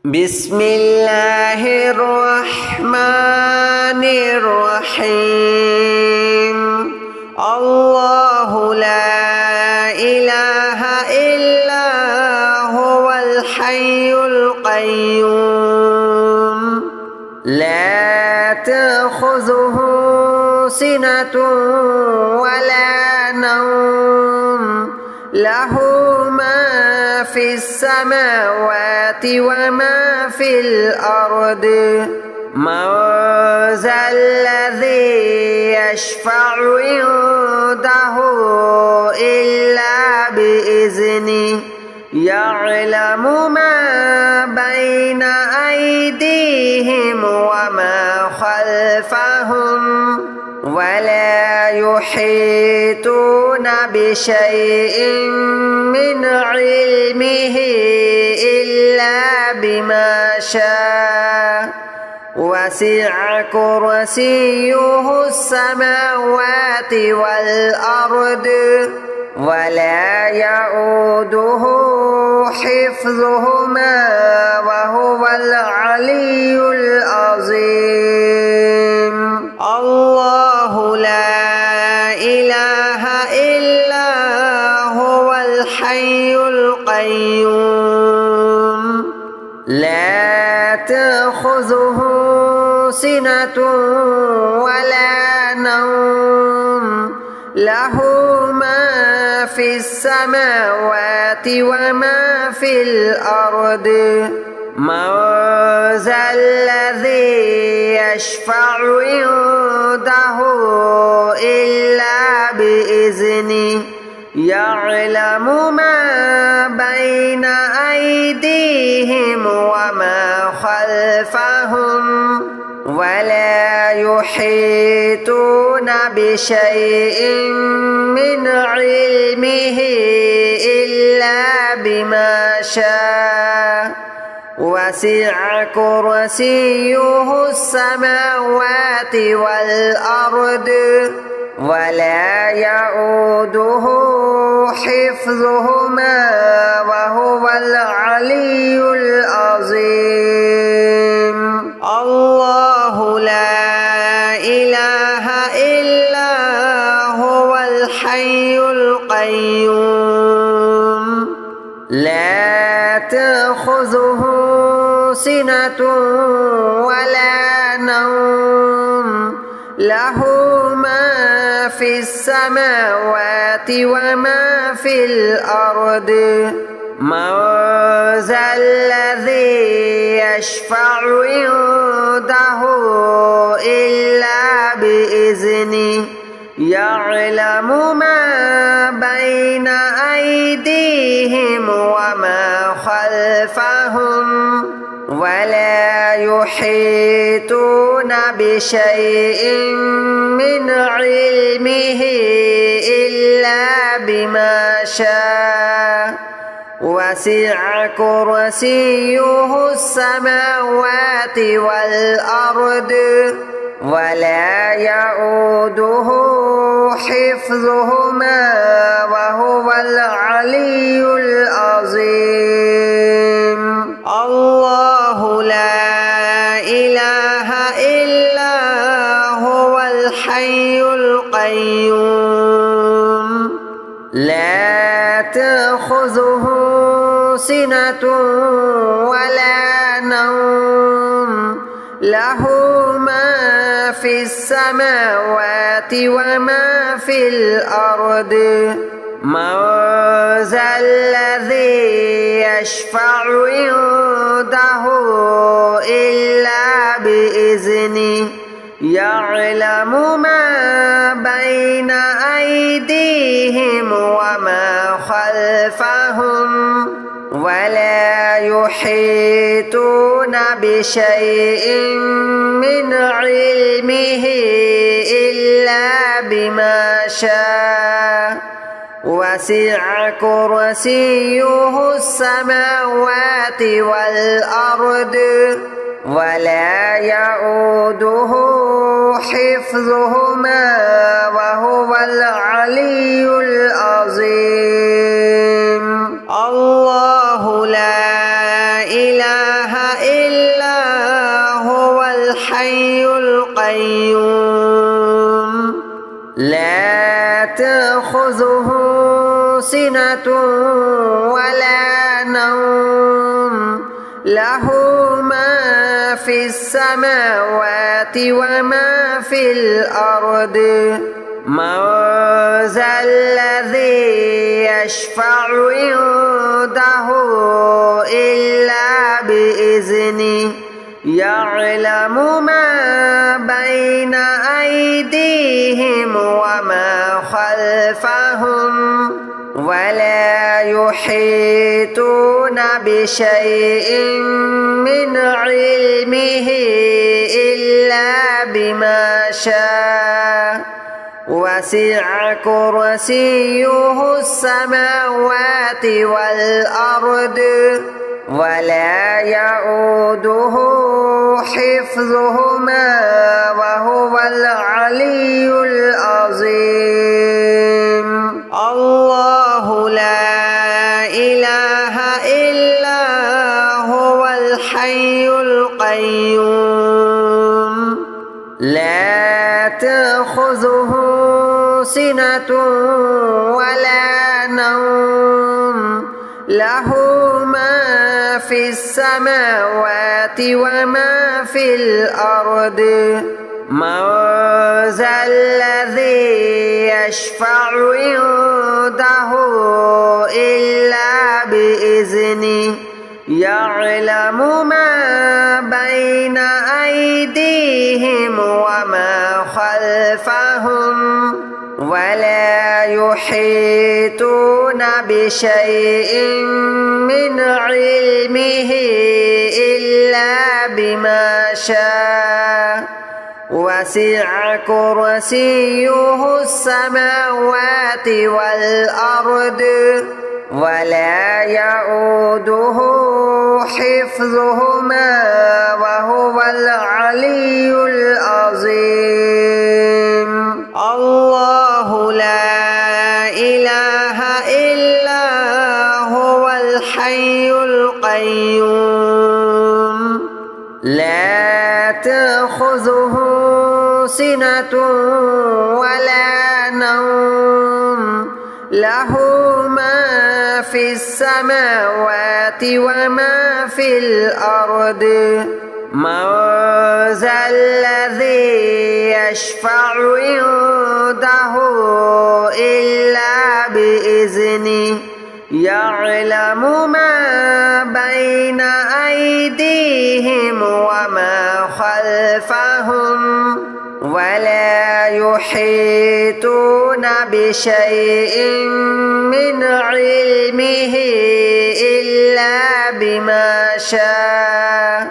بسم الله الرحمن الرحيم. الله لا إله إلا هو الحي القيوم لا تأخذه سنة ولا نوم له ما في السماوات وما في الأرض من ذا الذي يشفع عنده إلا بإذنه يعلم ما بين أيديهم وما خلفهم ولا يحيطون بشيء من علمه إلا بما شاء وسع كرسيه السماوات والأرض ولا يؤوده حفظهما وهو العلي العظيم. الله لا إله إلا هو الحي القيوم لا تأخذه سنة ولا نوم له ما في السماوات وما في الأرض من ذا الذي يشفع عنده إلا بإذنه يعلم ما بين أيديهم وما خلفهم ولا يحيطون بشيء من علمه إلا بما شاء وسع كرسيه السماوات والأرض ولا يؤوده حفظهما وهو العلي العظيم. الله لا إله إلا هو الحي القيوم لا تأخذه سنة ولا نوم له ما في السماوات وما في الأرض من ذا الذي يشفع عنده إلا بإذنه يعلم ما بين أيديهم وما خلفهم ولا يحيطون بشيء من علمه إلا بما شاء وسع كرسيه السماوات والأرض ولا يؤوده حفظهما وهو العلي العظيم. الله لا إله إلا هو الحي القيوم لا تأخذه سنة ولا نوم له ما في السماوات وما في الأرض من ذا الذي يشفع عنده إلا بإذنه يعلم ما بين أيديهم وما خلفهم ولا يحيطون بشيء من علمه إلا بما شاء وسع كرسيه السماوات والأرض ولا يؤوده حفظهما وهو العلي العظيم. الله لا إله سنة ولا نوم له ما في السماوات وما في الأرض من ذا الذي يشفع عنده إلا بإذنه يعلم ما بين أيديهم وما خلفهم ولا يحيطون بشيء من علمه إلا بما شاء وسع كرسيه السماوات والأرض ولا يؤوده حفظهما وهو العلي العظيم الله لا إله إلا هو الحي القيوم لا تأخذه سنة ولا نوم له ما في السماوات وما في الأرض من ذا الذي يشفع عنده إلا بإذنه يعلم ما بين أيديهم وما خلفهم ولا يحيطون بشيء من علمه إلا بما شاء وسع كرسيه السماوات والأرض ولا يؤوده حفظهما وهو العلي العظيم الله لا إله إلا هو الحي القيوم لا تأخذه سنة ولا نوم له ما في السماوات وما في الأرض من ذا الذي يشفع عنده إلا بإذنه يعلم ما بين أيديهم وما خلفهم ولا يحيطون بشيء من علمه إلا بما شاء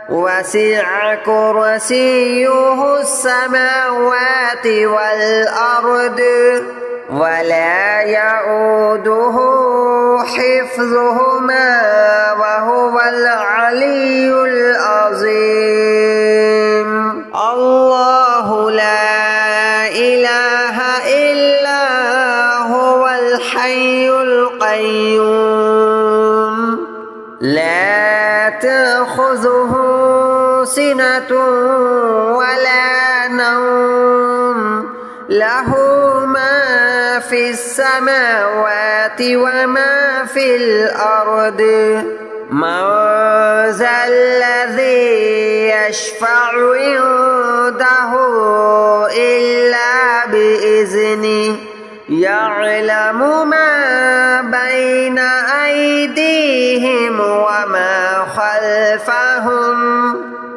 وسع كرسيه السماوات والأرض ولا يؤوده حفظهما وهو العلي العظيم الله لا إله إلا هو الحي القيوم لا تأخذه سنة ولا نوم له ما في السماوات وما في الأرض من ذا الذي يشفع عنده إلا بإذنه يعلم ما بين أيديهم وما خلفهم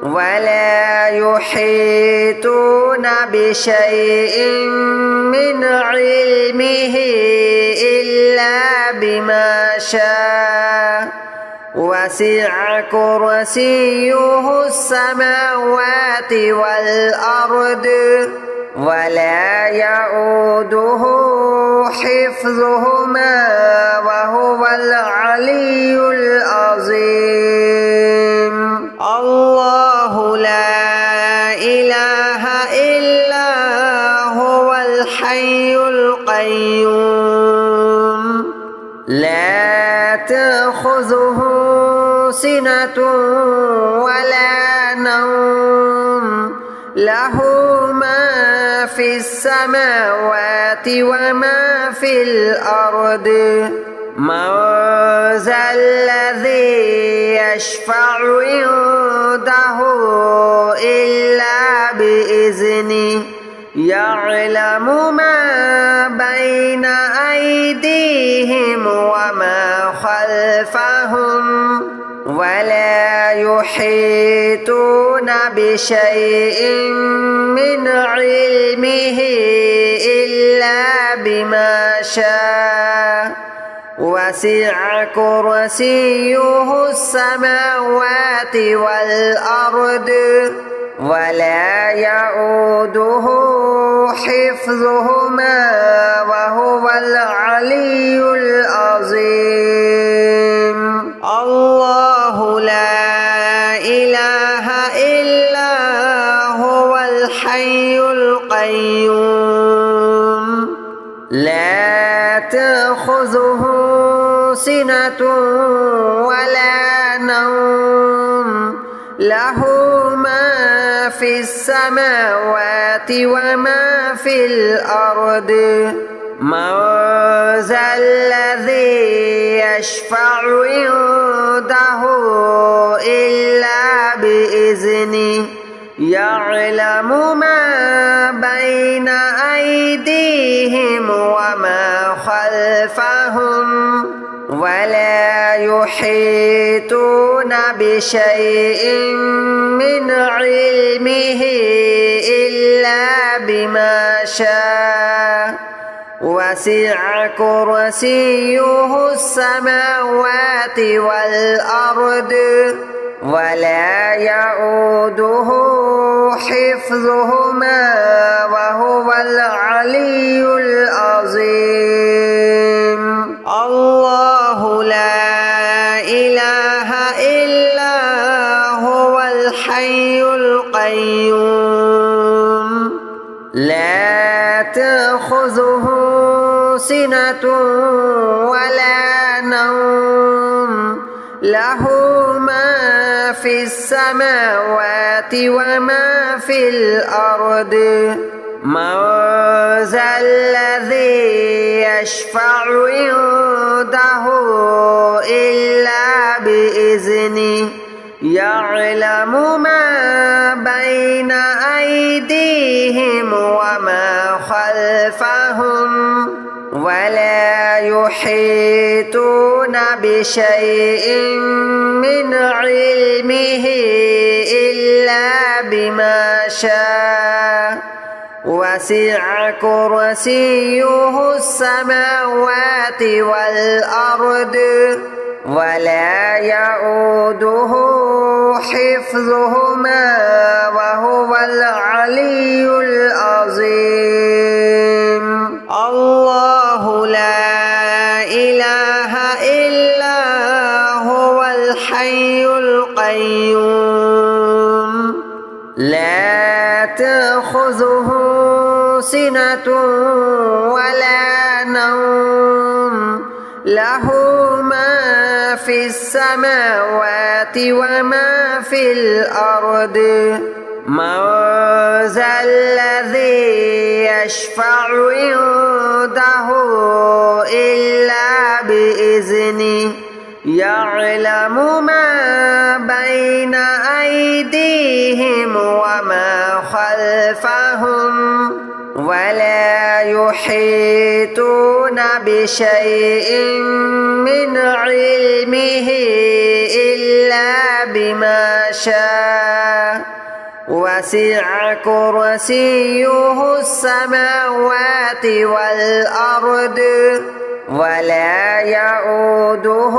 ولا يحيطون بشيء من علمه إلا بما شاء وسع كرسيه السماوات والأرض ولا يؤوده حفظهما وهو العلي العظيم الله لا إله إلا هو الحي القيوم لا تأخذه سنة ولا نوم له ما في السماوات وما في الأرض من ذا الذي يشفع عنده إلا بإذنه يعلم ما بين أيديهم وما خلفهم ولا يحيطون بشيء من علمه إلا بما شاء وسع كرسيه السماوات والأرض ولا يؤوده حفظهما وهو العلي العظيم الله لا إله إلا هو الحي القيوم لا تأخذه سنة ولا نوم له ما في السماوات وما في الأرض من ذا الذي يشفع عنده إلا بإذنه يعلم ما بين أيديهم وما خلفهم ولا يحيطون بشيء من علمه إلا بما شاء وسع كرسيه السماوات والأرض ولا يؤوده حفظهما وهو العلي العظيم الله لا إله إلا هو الحي القيوم لا تأخذه سنة ولا نوم له ما في السماوات وما في الأرض من ذا الذي يشفع عنده إلا بإذنه يعلم ما بين أيديهم وما خلفهم ولا يحيطون بشيء من علمه إلا بما شاء وسع كرسيه السماوات والأرض ولا يؤوده حفظهما وهو العلي العظيم الله لا إله إلا هو الحي القيوم لا تأخذه سنة ولا نوم له ما في السماوات وما في الأرض من ذا الذي يشفع عنده إلا بإذنه يعلم ما بين أيديهم وما خلفهم ولا يحيطون بشيء من علمه إلا بما شاء وسع كرسيه السماوات والأرض ولا يؤوده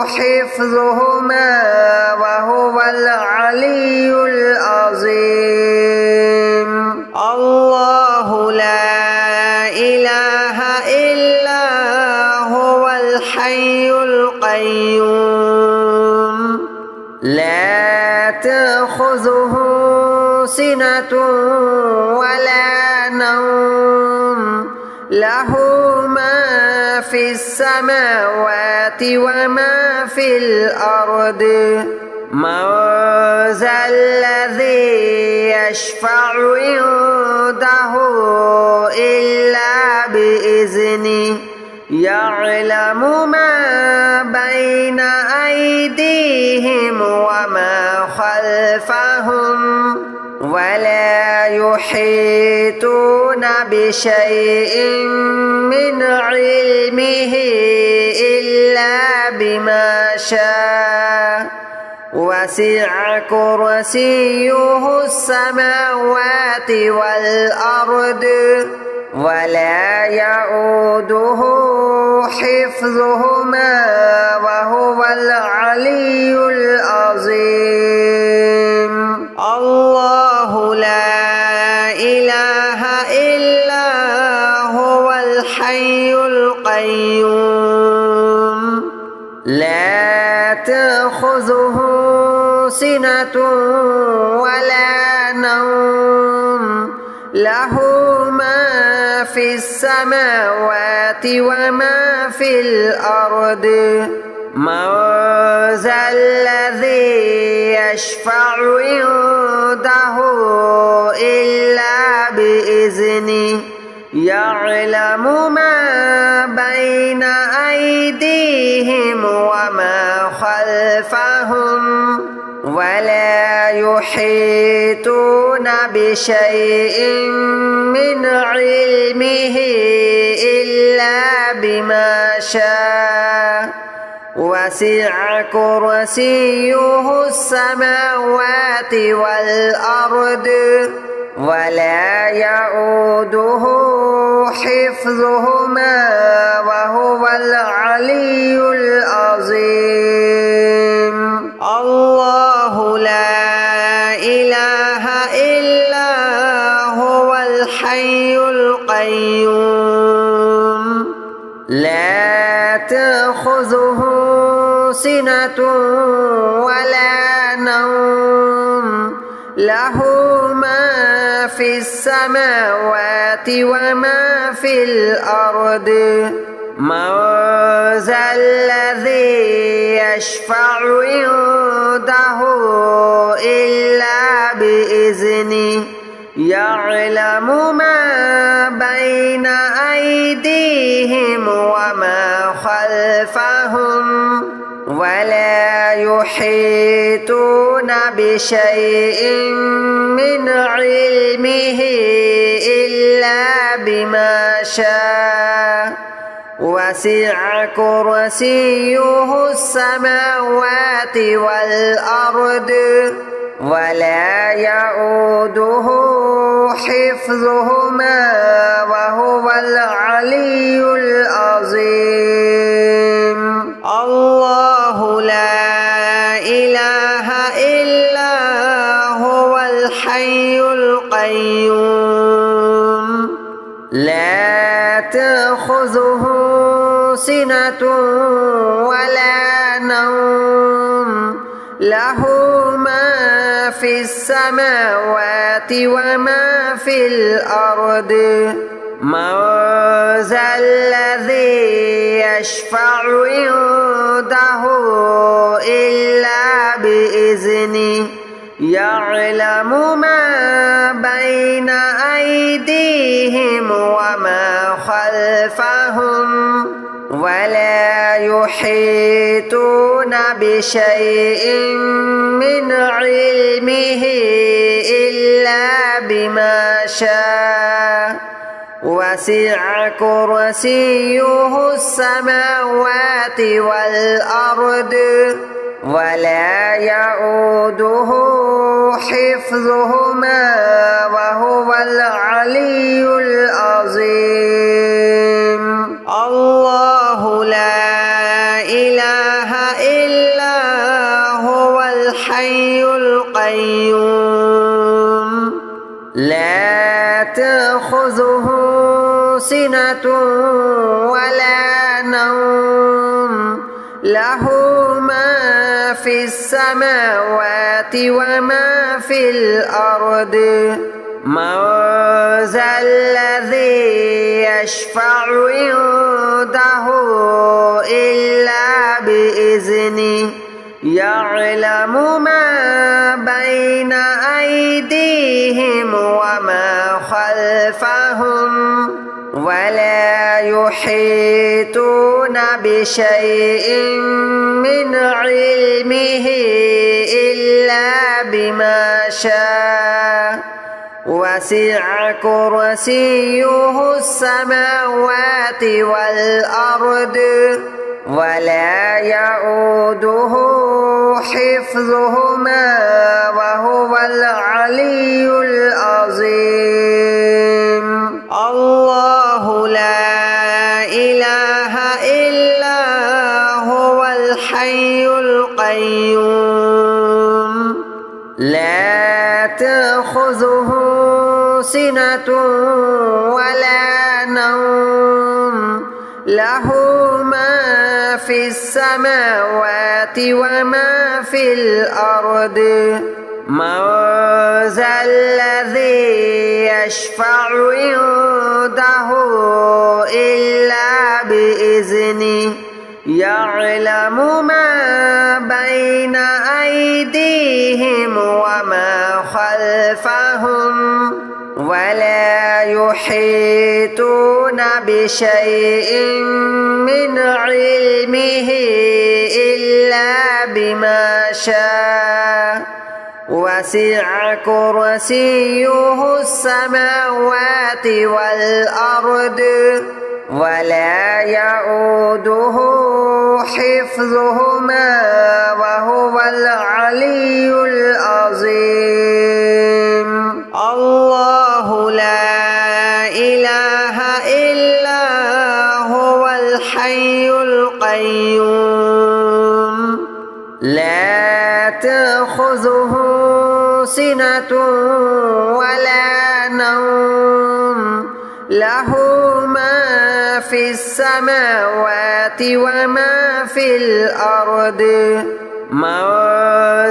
حفظهما وهو العلي العظيم الله لا إله إلا هو الحي القيوم لا تأخذه سنة ولا نوم له ما في السماوات وما في الأرض من ذا الذي يشفع عنده عنده إلا بإذنه يعلم ما بين أيديهم وما خلفهم ولا يحيطون بشيء من علمه إلا بما شاء وسع كرسيه السماوات والأرض ولا يؤوده حفظهما وهو العلي العظيم. الله لا إله إلا هو الحي القيوم لا تأخذه سنة ولا نوم له ما في السماوات وما في الأرض من ذا الذي يشفع عنده إلا بإذنه يعلم ما بين أيديهم وما خلفهم ولا يحيطون بشيء من علمه إلا بما شاء وسع كرسيه السماوات والأرض ولا يؤوده حفظهما وهو العلي العظيم. الله لا إله إلا هو الحي القيوم لا تأخذه سنة ولا نوم له ما في السماوات وما في الأرض من ذا الذي يشفع عنده إلا بإذنه يعلم ما بين أيديهم وما خلفهم ولا يحيطون بشيء من علمه إلا بما شاء وسع كرسيه السماوات والأرض ولا يؤوده حفظهما وهو العلي العظيم. الله لا إله إلا هو الحي القيوم لا تأخذه سنة ولا نوم له ما في السماوات وما في الأرض من ذا الذي يشفع عنده إلا بإذنه يعلم ما بين أيديهم وما خلفهم ولا يحيطون بشيء من علمه إلا بما شاء وسع كرسيه السماوات والأرض ولا يؤوده حفظهما وهو العلي العظيم. الله لا إله إلا هو الحي القيوم لا تأخذه سنة ولا نوم له ما في السماوات وما في الأرض من ذا الذي يشفع عنده إلا بإذنه يعلم ما بين أيديهم وما خلفهم يحيطون بشيء من علمه إلا بما شاء وسع كرسيه السماوات والأرض ولا يؤوده حفظهما وهو العلي العظيم. الله لا إله إلا هو الحي القيوم لا تأخذه سنة ولا نوم له ما في السماوات وما في الأرض من ذا الذي يشفع عنده إلا بإذنه يعلم ما بين أيديهم وما خلفهم ولا يحيطون بشيء من علمه إلا بما شاء وسع كرسيه السماوات والأرض ولا يؤوده حفظهما وهو العلي العظيم. الله لا إله إلا هو الحي القيوم لا تأخذه سنة ولا نوم له ما في السماوات وما في الأرض من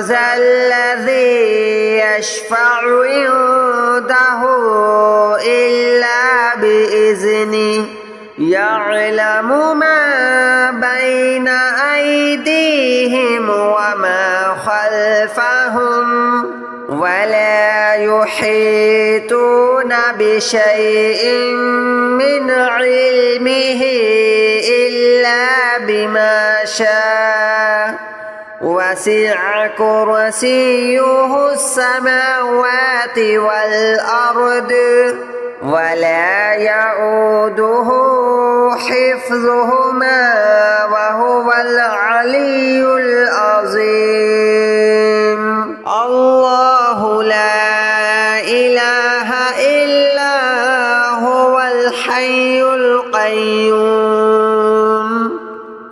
ذا الذي يشفع عنده إلا بإذنه يعلم ما بين أيديهم وما خلفهم ولا يحيطون بشيء من علمه إلا بما شاء وسع كرسيه السماوات والأرض ولا يؤوده حفظهما وهو العلي العظيم. الله لا إله إلا هو الحي القيوم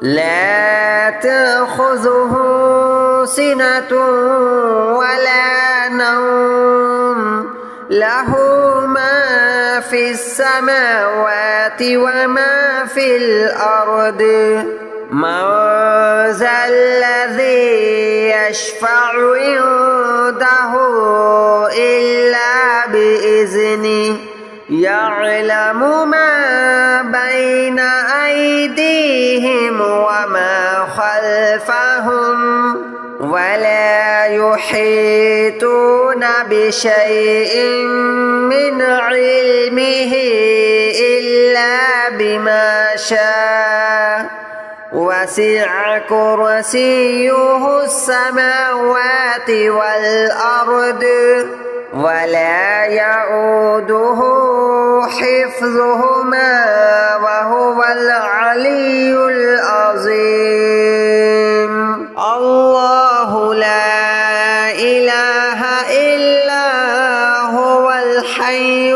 لا تأخذه سنة ولا نوم له ما في السماوات وما في الأرض من ذا الذي يشفع عنده إلا بإذنه يعلم ما بين أيديهم وما خلفهم ولا يحيطون بشيء من علمه إلا بما شاء وسع كرسيه السماوات والأرض ولا يؤوده حفظهما وهو العلي العظيم. الله لا إله إلا هو الحي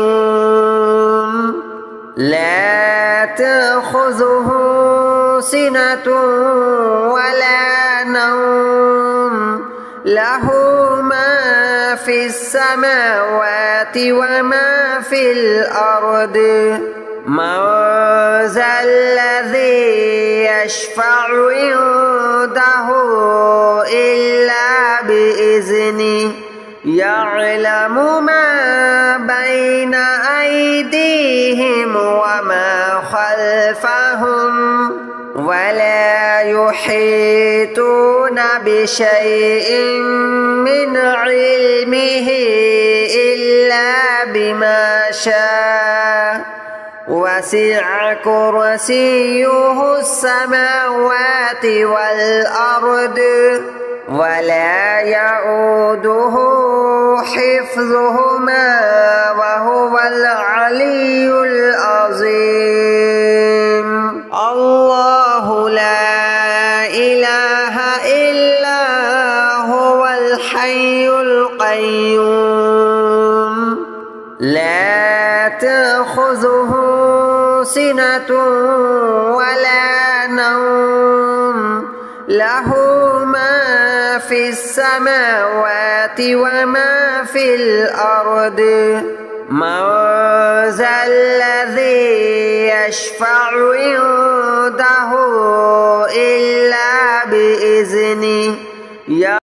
القيوم لا تأخذه سنة ولا نوم له ما في السماوات وما في الأرض من ذا الذي يشفع عنده إلا بإذنه يعلم ما بين أيديهم وما خلفهم ولا يحيطون بشيء من علمه إلا بما شاء وسع كرسيه السماوات والأرض ولا يؤوده حفظهما وهو العلي العظيم. الله لا إله إلا هو الحي القيوم لا تأخذه سنة ولا نوم له ما في السماوات وما في الأرض. من ذا الذي يشفع عنده إلا بإذنه